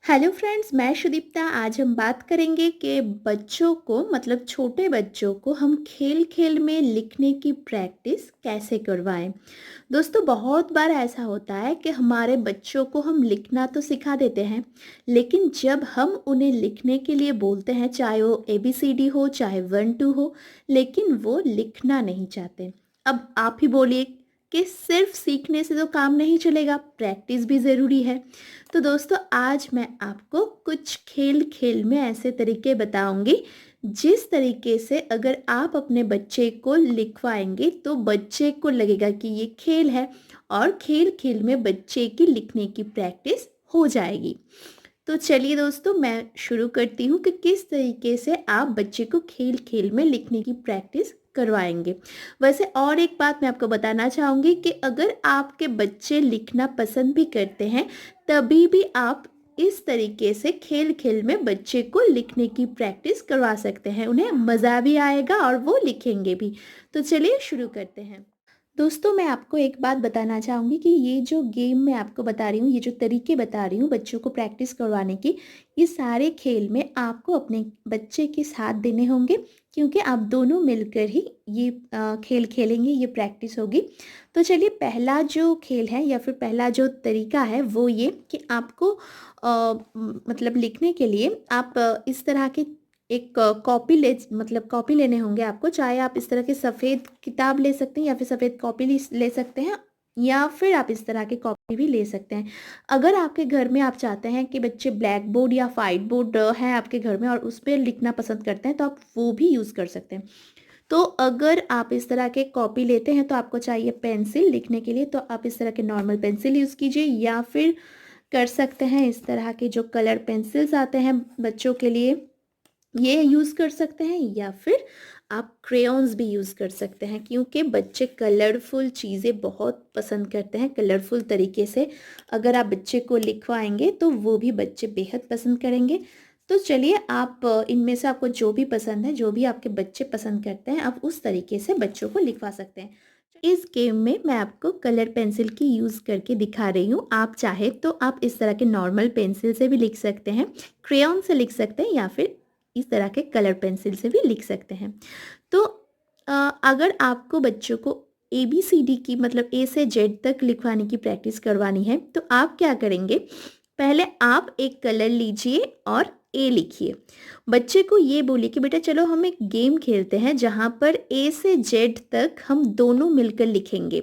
Hello friends, मैं सुदीप्ता। आज हम बात करेंगे कि बच्चों को मतलब छोटे बच्चों को हम खेल खेल में लिखने की प्रैक्टिस कैसे करवाएं। दोस्तों, बहुत बार ऐसा होता है कि हमारे बच्चों को हम लिखना तो सिखा देते हैं, लेकिन जब हम उन्हें लिखने के लिए बोलते हैं, चाहे वो ABCD हो चाहे 1 2 हो, लेकिन वो लिखना नहीं चाहते। अब आप ही बोलिए कि सिर्फ सीखने से तो काम नहीं चलेगा, प्रैक्टिस भी ज़रूरी है। तो दोस्तों, आज मैं आपको कुछ खेल खेल में ऐसे तरीके बताऊंगी जिस तरीके से अगर आप अपने बच्चे को लिखवाएंगे तो बच्चे को लगेगा कि ये खेल है और खेल खेल में बच्चे की लिखने की प्रैक्टिस हो जाएगी। तो चलिए दोस्तों, मैं शुरू करती हूँ कि किस तरीके से आप बच्चे को खेल खेल में लिखने की प्रैक्टिस करवाएंगे। वैसे और एक बात मैं आपको बताना चाहूँगी कि अगर आपके बच्चे लिखना पसंद भी करते हैं, तभी भी आप इस तरीके से खेल खेल में बच्चे को लिखने की प्रैक्टिस करवा सकते हैं। उन्हें मज़ा भी आएगा और वो लिखेंगे भी। तो चलिए शुरू करते हैं। दोस्तों, मैं आपको एक बात बताना चाहूँगी कि ये जो गेम मैं आपको बता रही हूँ, ये जो तरीके बता रही हूँ बच्चों को प्रैक्टिस करवाने की, ये सारे खेल में आपको अपने बच्चे के साथ देने होंगे, क्योंकि आप दोनों मिलकर ही ये खेल खेलेंगे, ये प्रैक्टिस होगी। तो चलिए, पहला जो खेल है या फिर पहला जो तरीका है वो ये कि आपको मतलब लिखने के लिए आप इस तरह के एक कॉपी मतलब कॉपी लेने होंगे आपको। चाहे आप इस तरह के सफ़ेद किताब ले सकते हैं या फिर सफ़ेद कॉपी ले सकते हैं, या फिर आप इस तरह के कॉपी भी ले सकते हैं। अगर आपके घर में आप चाहते हैं कि बच्चे ब्लैक बोर्ड या वाइट बोर्ड है आपके घर में और उस पर लिखना पसंद करते हैं, तो आप वो भी यूज़ कर सकते हैं। तो अगर आप इस तरह के कॉपी लेते हैं तो आपको चाहिए पेंसिल लिखने के लिए, तो आप इस तरह के नॉर्मल पेंसिल यूज़ कीजिए, या फिर कर सकते हैं इस तरह के जो कलर पेंसिल्स आते हैं बच्चों के लिए, ये यूज़ कर सकते हैं, या फिर आप क्रेयॉन्स भी यूज़ कर सकते हैं, क्योंकि बच्चे कलरफुल चीज़ें बहुत पसंद करते हैं। कलरफुल तरीके से अगर आप बच्चे को लिखवाएंगे तो वो भी बच्चे बेहद पसंद करेंगे। तो चलिए, आप इनमें से आपको जो भी पसंद है, जो भी आपके बच्चे पसंद करते हैं, आप उस तरीके से बच्चों को लिखवा सकते हैं। इस गेम में मैं आपको कलर पेंसिल की यूज़ करके दिखा रही हूँ। आप चाहे तो आप इस तरह के नॉर्मल पेंसिल से भी लिख सकते हैं, क्रेयॉन से लिख सकते हैं, या फिर इस तरह के कलर पेंसिल से भी लिख सकते हैं। तो अगर आपको बच्चों को ABCD की मतलब A से Z तक लिखवाने की प्रैक्टिस करवानी है, तो आप क्या करेंगे, पहले आप एक कलर लीजिए और A लिखिए। बच्चे को ये बोलिए कि बेटा चलो हम एक गेम खेलते हैं जहाँ पर A से Z तक हम दोनों मिलकर लिखेंगे।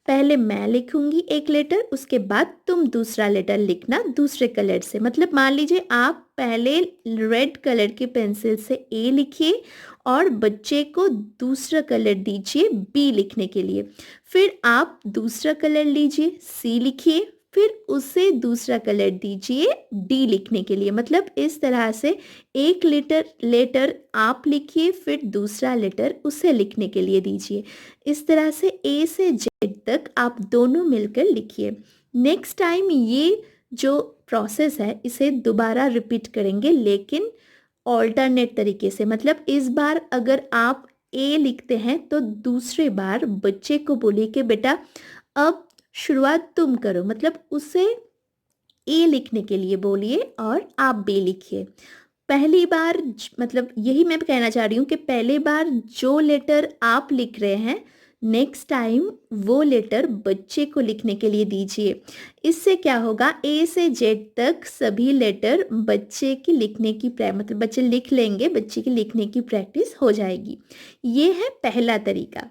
पहले मैं लिखूंगी एक लेटर, उसके बाद तुम दूसरा लेटर लिखना दूसरे कलर से। मतलब मान लीजिए आप पहले रेड कलर की पेंसिल से A लिखिए और बच्चे को दूसरा कलर दीजिए B लिखने के लिए। फिर आप दूसरा कलर लीजिए C लिखिए, फिर उसे दूसरा कलर दीजिए D लिखने के लिए। मतलब इस तरह से एक लेटर आप लिखिए, फिर दूसरा लेटर उसे लिखने के लिए दीजिए। इस तरह से A से Z तक आप दोनों मिलकर लिखिए। नेक्स्ट टाइम ये जो प्रोसेस है इसे दोबारा रिपीट करेंगे, लेकिन ऑल्टरनेट तरीके से। मतलब इस बार अगर आप A लिखते हैं तो दूसरी बार बच्चे को बोलिए कि बेटा अब शुरुआत तुम करो। मतलब उसे A लिखने के लिए बोलिए और आप B लिखिए। पहली बार मतलब यही मैं कहना चाह रही हूँ कि पहली बार जो लेटर आप लिख रहे हैं, नेक्स्ट टाइम वो लेटर बच्चे को लिखने के लिए दीजिए। इससे क्या होगा, A से Z तक सभी लेटर बच्चे की लिखने की मतलब बच्चे लिख लेंगे, बच्चे की लिखने की प्रैक्टिस हो जाएगी। ये है पहला तरीका।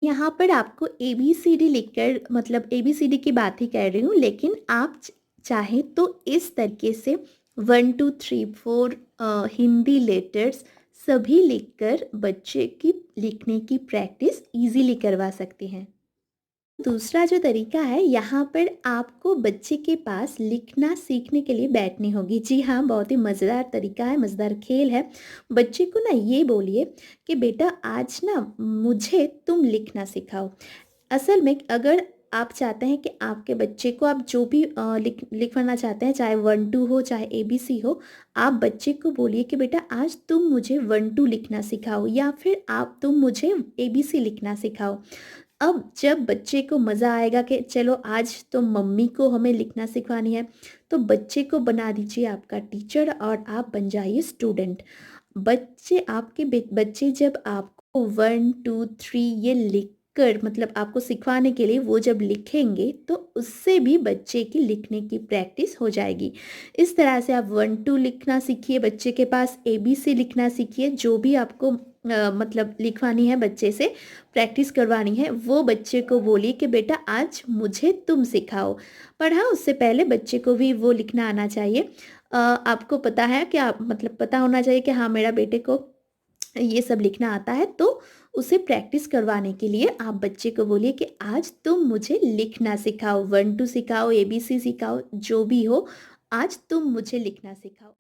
यहाँ पर आपको ABCD लिखकर मतलब ABCD की बात ही कर रही हूँ, लेकिन आप चाहें तो इस तरीके से 1 2 3 4 हिंदी लेटर्स सभी लिखकर बच्चे की लिखने की प्रैक्टिस इजीली करवा सकती हैं। दूसरा जो तरीका है, यहाँ पर आपको बच्चे के पास लिखना सीखने के लिए बैठनी होगी। जी हाँ, बहुत ही मज़ेदार तरीका है, मज़ेदार खेल है। बच्चे को ना ये बोलिए कि बेटा आज ना मुझे तुम लिखना सिखाओ। असल में अगर आप चाहते हैं कि आपके बच्चे को आप जो भी लिखवाना चाहते हैं, चाहे 1 2 हो चाहे ABC हो, आप बच्चे को बोलिए कि बेटा आज तुम मुझे 1 2 लिखना सिखाओ, या फिर आप तुम मुझे ABC लिखना सिखाओ। अब जब बच्चे को मज़ा आएगा कि चलो आज तो मम्मी को हमें लिखना सिखवानी है, तो बच्चे को बना दीजिए आपका टीचर और आप बन जाइए स्टूडेंट। बच्चे आपके बच्चे जब आपको 1 2 3 ये लिख कर मतलब आपको सिखवाने के लिए वो जब लिखेंगे तो उससे भी बच्चे की लिखने की प्रैक्टिस हो जाएगी। इस तरह से आप 1 2 लिखना सीखिए, बच्चे के पास ABC लिखना सीखिए, जो भी आपको मतलब लिखवानी है बच्चे से, प्रैक्टिस करवानी है, वो बच्चे को बोलिए कि बेटा आज मुझे तुम सिखाओ। पर हाँ, उससे पहले बच्चे को भी वो लिखना आना चाहिए। आपको पता है कि आप मतलब पता होना चाहिए कि हाँ, मेरा बेटे को ये सब लिखना आता है, तो उसे प्रैक्टिस करवाने के लिए आप बच्चे को बोलिए कि आज तुम मुझे लिखना सिखाओ, 1 2 सिखाओ, ABC सिखाओ, जो भी हो, आज तुम मुझे लिखना सिखाओ।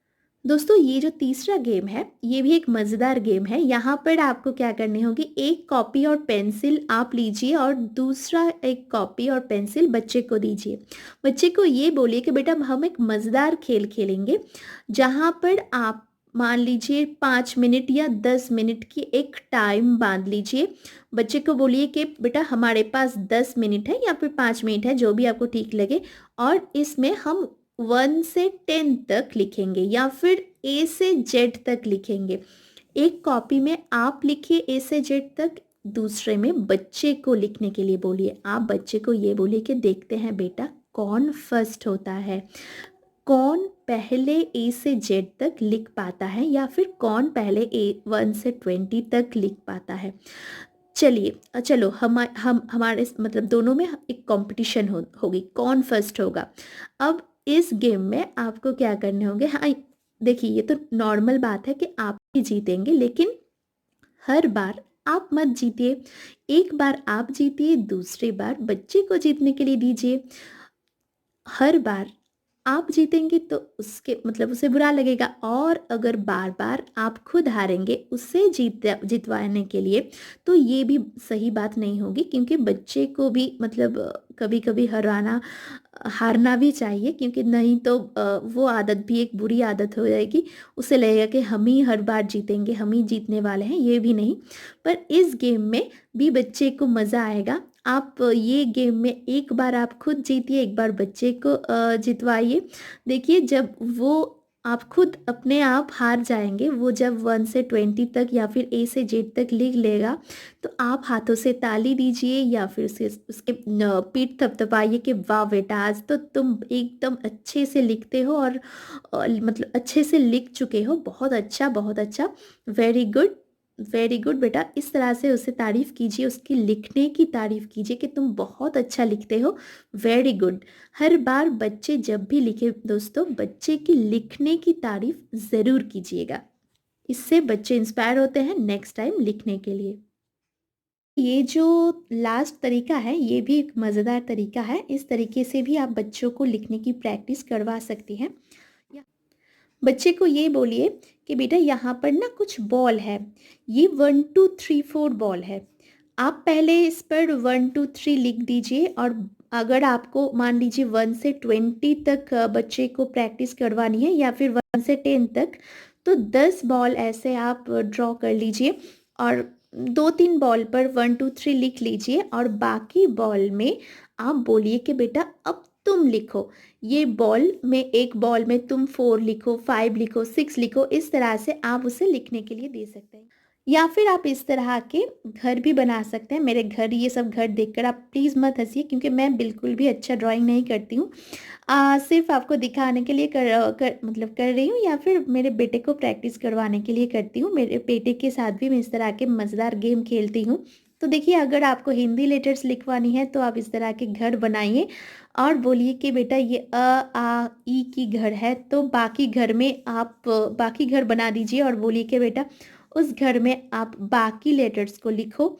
दोस्तों, ये जो तीसरा गेम है, ये भी एक मज़ेदार गेम है। यहाँ पर आपको क्या करनी होगी, एक कॉपी और पेंसिल आप लीजिए और दूसरा एक कॉपी और पेंसिल बच्चे को दीजिए। बच्चे को ये बोलिए कि बेटा हम एक मज़ेदार खेल खेलेंगे, जहाँ पर आप मान लीजिए 5 मिनट या 10 मिनट की एक टाइम बांध लीजिए। बच्चे को बोलिए कि बेटा हमारे पास 10 मिनट है या फिर 5 मिनट है, जो भी आपको ठीक लगे, और इसमें हम 1 से 10 तक लिखेंगे या फिर A से Z तक लिखेंगे। एक कॉपी में आप लिखिए A से Z तक, दूसरे में बच्चे को लिखने के लिए बोलिए। आप बच्चे को ये बोलिए कि देखते हैं बेटा कौन फर्स्ट होता है, कौन पहले A से Z तक लिख पाता है या फिर कौन पहले A 1 से 20 तक लिख पाता है। चलिए चलो हम हमारे मतलब दोनों में एक कंपटीशन होगी, कौन फर्स्ट होगा। अब इस गेम में आपको क्या करने होंगे, हाँ देखिए ये तो नॉर्मल बात है कि आप ही जीतेंगे, लेकिन हर बार आप मत जीतिए। एक बार आप जीतिए, दूसरी बार बच्चे को जीतने के लिए दीजिए। हर बार आप जीतेंगे तो उसके मतलब उसे बुरा लगेगा, और अगर बार बार आप खुद हारेंगे उससे जितवाने के लिए, तो ये भी सही बात नहीं होगी, क्योंकि बच्चे को भी मतलब कभी कभी हारना भी चाहिए, क्योंकि नहीं तो वो आदत भी एक बुरी आदत हो जाएगी। उसे लगेगा कि हम ही हर बार जीतेंगे, हम ही जीतने वाले हैं, ये भी नहीं। पर इस गेम में भी बच्चे को मज़ा आएगा। आप ये गेम में एक बार आप खुद जीतिए, एक बार बच्चे को जितवाइए। देखिए जब वो आप खुद अपने आप हार जाएंगे, वो जब 1 से 20 तक या फिर A से Z तक लिख लेगा, तो आप हाथों से ताली दीजिए या फिर उसके पीठ थपथपाइए कि वाह बेटा आज तो तुम एकदम अच्छे से लिखते हो, और मतलब अच्छे से लिख चुके हो, बहुत अच्छा बहुत अच्छा, वेरी गुड वेरी गुड बेटा। इस तरह से उसे तारीफ़ कीजिए, उसकी लिखने की तारीफ़ कीजिए कि तुम बहुत अच्छा लिखते हो, वेरी गुड। हर बार बच्चे जब भी लिखे दोस्तों, बच्चे की लिखने की तारीफ़ ज़रूर कीजिएगा। इससे बच्चे इंस्पायर होते हैं नेक्स्ट टाइम लिखने के लिए। ये जो लास्ट तरीका है, ये भी एक मज़ेदार तरीका है। इस तरीके से भी आप बच्चों को लिखने की प्रैक्टिस करवा सकती हैं। बच्चे को ये बोलिए कि बेटा यहाँ पर ना कुछ बॉल है, ये 1 2 3 4 बॉल है। आप पहले इस पर 1 2 3 लिख दीजिए, और अगर आपको मान लीजिए 1 से 20 तक बच्चे को प्रैक्टिस करवानी है या फिर 1 से 10 तक, तो 10 बॉल ऐसे आप ड्रॉ कर लीजिए, और 2 3 बॉल पर 1 2 3 लिख लीजिए, और बाकी बॉल में आप बोलिए कि बेटा अब तुम लिखो। ये बॉल में, एक बॉल में तुम 4 लिखो, 5 लिखो, 6 लिखो, इस तरह से आप उसे लिखने के लिए दे सकते हैं। या फिर आप इस तरह के घर भी बना सकते हैं। मेरे घर, ये सब घर देखकर आप प्लीज़ मत हंसिए, क्योंकि मैं बिल्कुल भी अच्छा ड्राइंग नहीं करती हूँ। सिर्फ आपको दिखाने के लिए मतलब कर रही हूँ, या फिर मेरे बेटे को प्रैक्टिस करवाने के लिए करती हूँ। मेरे बेटे के साथ भी मैं इस तरह के मज़ेदार गेम खेलती हूँ। तो देखिए, अगर आपको हिंदी लेटर्स लिखवानी है तो आप इस तरह के घर बनाइए और बोलिए कि बेटा ये आ ई की घर है, तो बाकी घर में आप बाकी घर बना दीजिए और बोलिए कि बेटा उस घर में आप बाकी लेटर्स को लिखो।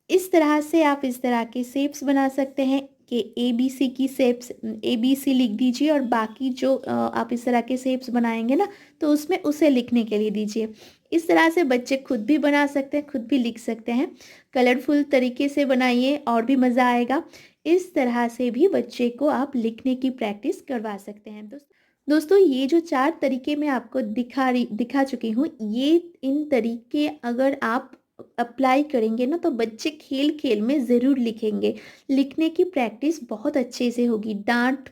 इस तरह से आप इस तरह के शेप्स बना सकते हैं कि ABC की शेप्स, ABC लिख दीजिए, और बाकी जो आप इस तरह के शेप्स बनाएंगे ना, तो उसमें उसे लिखने के लिए दीजिए। इस तरह से बच्चे खुद भी बना सकते हैं, खुद भी लिख सकते हैं। कलरफुल तरीके से बनाइए और भी मज़ा आएगा। इस तरह से भी बच्चे को आप लिखने की प्रैक्टिस करवा सकते हैं। दोस्तों, ये जो 4 तरीके मैं आपको दिखा चुकी हूँ, ये इन तरीके अगर आप अप्लाई करेंगे ना तो बच्चे खेल खेल में ज़रूर लिखेंगे। लिखने की प्रैक्टिस बहुत अच्छे से होगी। डांट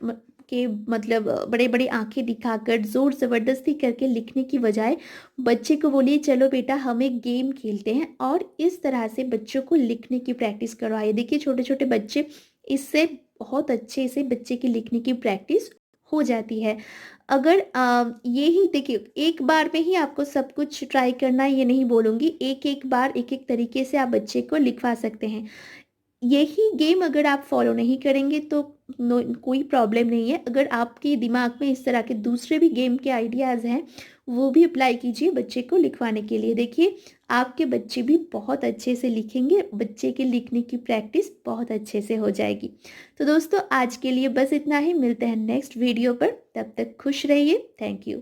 के मतलब बड़े बड़े आंखें दिखाकर जोर ज़बरदस्ती करके लिखने की बजाय बच्चे को बोलिए चलो बेटा हम एक गेम खेलते हैं, और इस तरह से बच्चों को लिखने की प्रैक्टिस करवाइए। देखिए छोटे छोटे बच्चे, इससे बहुत अच्छे से बच्चे की लिखने की प्रैक्टिस हो जाती है। अगर ये ही देखिए, एक बार में ही आपको सब कुछ ट्राई करना है ये नहीं बोलूँगी, एक-एक बार एक-एक तरीके से आप बच्चे को लिखवा सकते हैं। यही गेम अगर आप फॉलो नहीं करेंगे तो नो कोई प्रॉब्लम नहीं है। अगर आपके दिमाग में इस तरह के दूसरे भी गेम के आइडियाज़ हैं, वो भी अप्लाई कीजिए बच्चे को लिखवाने के लिए। देखिए, आपके बच्चे भी बहुत अच्छे से लिखेंगे, बच्चे के लिखने की प्रैक्टिस बहुत अच्छे से हो जाएगी। तो दोस्तों आज के लिए बस इतना ही, मिलते हैं नेक्स्ट वीडियो पर, तब तक खुश रहिए। Thank you.